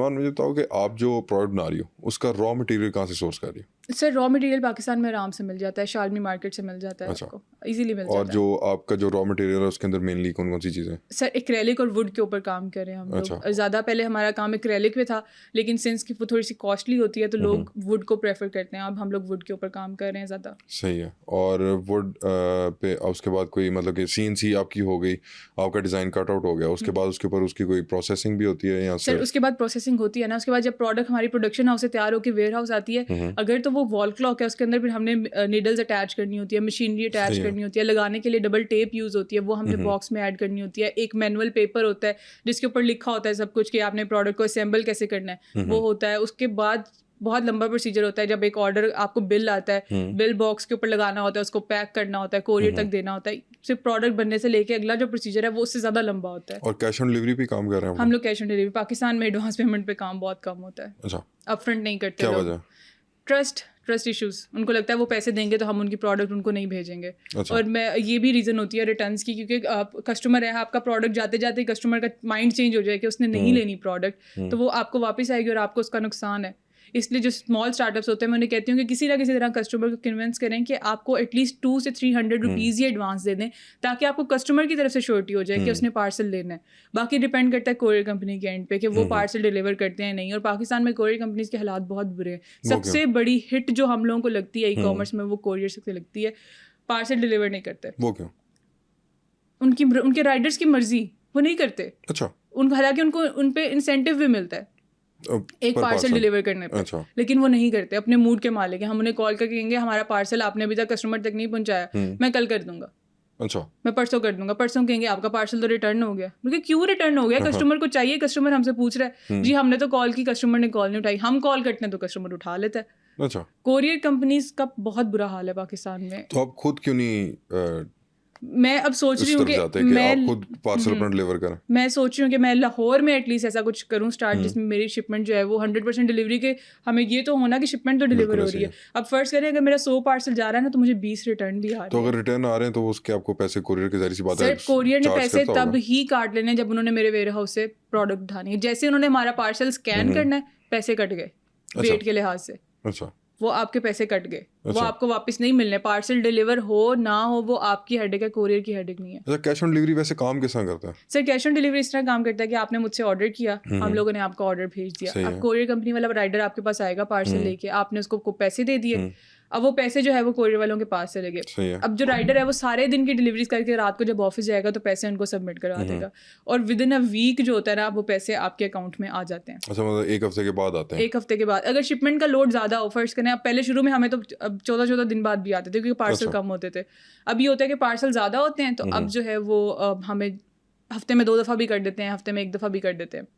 ایمان مجھے بتاؤ کہ آپ جو پروڈکٹ بنا رہی ہو اس کا را مٹیریل کہاں سے سورس کر رہی ہو؟ سر را مٹیریل پاکستان میں آرام سے مل جاتا ہے, شالمی مارکیٹ سے مل جاتا ہے, آپ کو ایزیلی مل جاتا ہے. اور جو آپ کا جو را مٹیریل ہے اس کے اندر مینلی کون کون سی چیزیں؟ سر ایکریلک اور ووڈ کے اوپر کام کر رہے ہیں ہم لوگ. زیادہ پہلے ہمارا کام ایکریلک پہ تھا, لیکن سنس کی وہ تھوڑی سی کاسٹلی ہوتی ہے تو لوگ ووڈ کو پریفر کرتے ہیں. اب ہم لوگ ووڈ کے اوپر کام کر رہے ہیں زیادہ. صحیح ہے. اور ووڈ پہ اس کے بعد کوئی مطلب کہ CNC آپ کی ہو گئی, آپ کا ڈیزائن کٹ آؤٹ ہو گیا, اس کے بعد اس کے اوپر اس کی کوئی پروسیسنگ بھی ہوتی ہے یا سر؟ اس کے بعد پروسیسنگ ہوتی ہے نا. اس کے بعد جب پروڈکٹ ہماری پروڈکشن ہاؤس سے تیار ہو کے ویئر ہاؤس آتی ہے, اگر تو وہ وال کلاک ہے اس کے اندر پھر ہم نے نیڈلز اٹیچ کرنی ہوتی ہے, مشینری اٹیچ کرنی ہوتی ہے, لگانے کے لیے ڈبل ٹیپ یوز ہوتی ہے, وہ ہم نے باکس میں ایڈ کرنی ہوتی ہے. ایک مینول پیپر ہوتا ہے جس کے اوپر لکھا ہوتا ہے سب کچھ کہ آپ نے پروڈکٹ کو اسمبل کیسے کرنا ہے, وہ ہوتا ہے. اس کے بعد بہت لمبا پروسیجر ہوتا ہے. جب ایک آرڈر آپ کو بل آتا ہے, بل باکس کے اوپر لگانا ہوتا ہے, اس کو پیک کرنا ہوتا ہے, کوریئر تک دینا ہوتا ہے. صرف پروڈکٹ بننے سے لے کے اگلا جو پروسیجر ہے وہ اس سے زیادہ لمبا ہوتا ہے. اور کیش آن ڈلیوری پہ کام کر رہے ہیں ہم لوگ؟ کیش آن ڈلیوری پاکستان میں ایڈوانس پیمنٹ پہ کام بہت کم ہوتا ہے. اچھا, اپ فرنٹ نہیں کرتے. کیا وجہ؟ Trust issues. ان کو لگتا ہے وہ پیسے دیں گے تو ہم ان کی پروڈکٹ ان کو نہیں بھیجیں گے. اور میں یہ بھی ریزن ہوتی ہے ریٹرنس کی, کیونکہ کسٹمر ہے, آپ کا پروڈکٹ جاتے جاتے کسٹمر کا مائنڈ چینج ہو جائے کہ اس نے نہیں لینی پروڈکٹ, تو وہ آپ کو واپس آئے گی اور آپ کو اس کا نقصان ہے. اس لیے جو اسمال اسٹارٹ اپس ہوتے ہیں میں انہیں کہتی ہوں کہ کسی نہ کسی طرح کسٹمر کو کنونس کریں کہ آپ کو ایٹ لیسٹ 200 سے 300 روپیز ہی ایڈوانس دے دیں, تاکہ آپ کو کسٹمر کی طرف سے شیورٹی ہو جائے کہ اس نے پارسل لینا ہے. باقی ڈپینڈ کرتا ہے کوریئر کمپنی کے اینڈ پہ کہ وہ پارسل ڈلیور کرتے ہیں نہیں. اور پاکستان میں کوریئر کمپنیز کے حالات بہت برے ہیں. سب سے بڑی ہٹ جو ہم لوگوں کو لگتی ہے ای کامرس میں وہ کوریئر سے لگتی ہے, پارسل ڈلیور نہیں کرتے. وہ کیوں؟ ان کے رائڈرس کی مرضی, وہ نہیں کرتے. اچھا. حالانکہ ان پہ انسینٹیو بھی ملتا ہے ایک پارسل ڈلیور کرنے پہ, لیکن وہ نہیں کرتے. اپنے موڈ کے مالک ہیں. ہم انہیں کال کر کے کہیں گے ہمارا پارسل آپ نے ابھی تک کسٹمر تک نہیں پہنچایا, میں کل کر دوں گا. اچھا, میں پرسوں کر دوں گا. پرسوں کہیں گے آپ کا پارسل تو ریٹرن ہو گیا. کیونکہ کیوں ریٹرن ہو گیا؟ کسٹمر کو چاہیے, کسٹمر ہم سے پوچھ رہا ہے, جی ہم نے تو کال کی, کسٹمر نے کال نہیں اٹھائی. ہم کال کرتے ہیں تو کسٹمر اٹھا لیتا ہے. اچھا. کوریئر کمپنیز کا بہت برا حال ہے پاکستان میں. تو آپ خود کیوں نہیں میں اب سوچ رہی ہوں کہ میں خود پارسل اپنا ڈلیور کریں؟ میں سوچ رہی ہوں کہ میں لاہور میں ایٹ لیسٹ ایسا کچھ کروں اسٹارٹ, جس میں میری شپمنٹ جو ہے وہ 100% ڈلیوری کے, ہمیں یہ تو ہونا کہ شپمنٹ تو ڈلیور ہو رہی ہے. اب فرض کریں اگر میرا 100 پارسل جا رہا ہے نا تو مجھے 20 ریٹرن بھی آ رہے ہیں. تو اگر ریٹرن آ رہے ہیں تو اس کے آپ کو پیسے کوریئر کی ظاہر سی بات ہے سر کوریئر نے پیسے تب ہی کاٹ لینے جب انہوں نے میرے ویئر ہاؤس سے پروڈکٹ اٹھانی ہے. جیسے انہوں نے ہمارا پارسل اسکین کرنا ہے, پیسے کٹ گئے ویٹ کے لحاظ سے. اچھا, وہ آپ کے پیسے کٹ گئے, وہ آپ کو واپس نہیں ملنے. پارسل ڈلیور ہو نہ ہو وہ آپ کی ہیڈک ہے, کوریئر کی ہیڈک نہیں ہے. اچھا, کیش آن ڈلیوری ویسے کام کس طرح کرتا ہے؟ سر کیش آن ڈلیوری اس طرح کام کرتا ہے کہ آپ نے مجھ سے آرڈر کیا, ہم لوگوں نے آپ کو آرڈر بھیج دیا. اب کوریئر کمپنی والا رائڈر آپ کے پاس آئے گا پارسل لے کے, آپ نے اس کو پیسے دے دیے. اب وہ پیسے جو ہے وہ کوریئر والوں کے پاس چلے گئے. اب جو رائڈر ہے وہ سارے دن کی ڈلیوریز کر کے رات کو جب آفس جائے گا تو پیسے ان کو سبمٹ کروا دے گا, اور ود ان اے ویک جو ہوتا ہے نا وہ پیسے آپ کے اکاؤنٹ میں آ جاتے ہیں. اچھا, مطلب ایک ہفتے کے بعد آتے ہیں. ایک ہفتے کے بعد اگر شپمنٹ کا لوڈ زیادہ ہو, فرض کریں اب پہلے شروع میں ہمیں تو 14 دن بعد بھی آتے تھے کیونکہ پارسل کم ہوتے تھے. اب یہ ہوتا ہے کہ پارسل زیادہ ہوتے ہیں تو اب جو ہے وہ ہمیں ہفتے میں 2 دفعہ بھی کر دیتے ہیں, ہفتے میں 1 دفعہ بھی کر دیتے ہیں.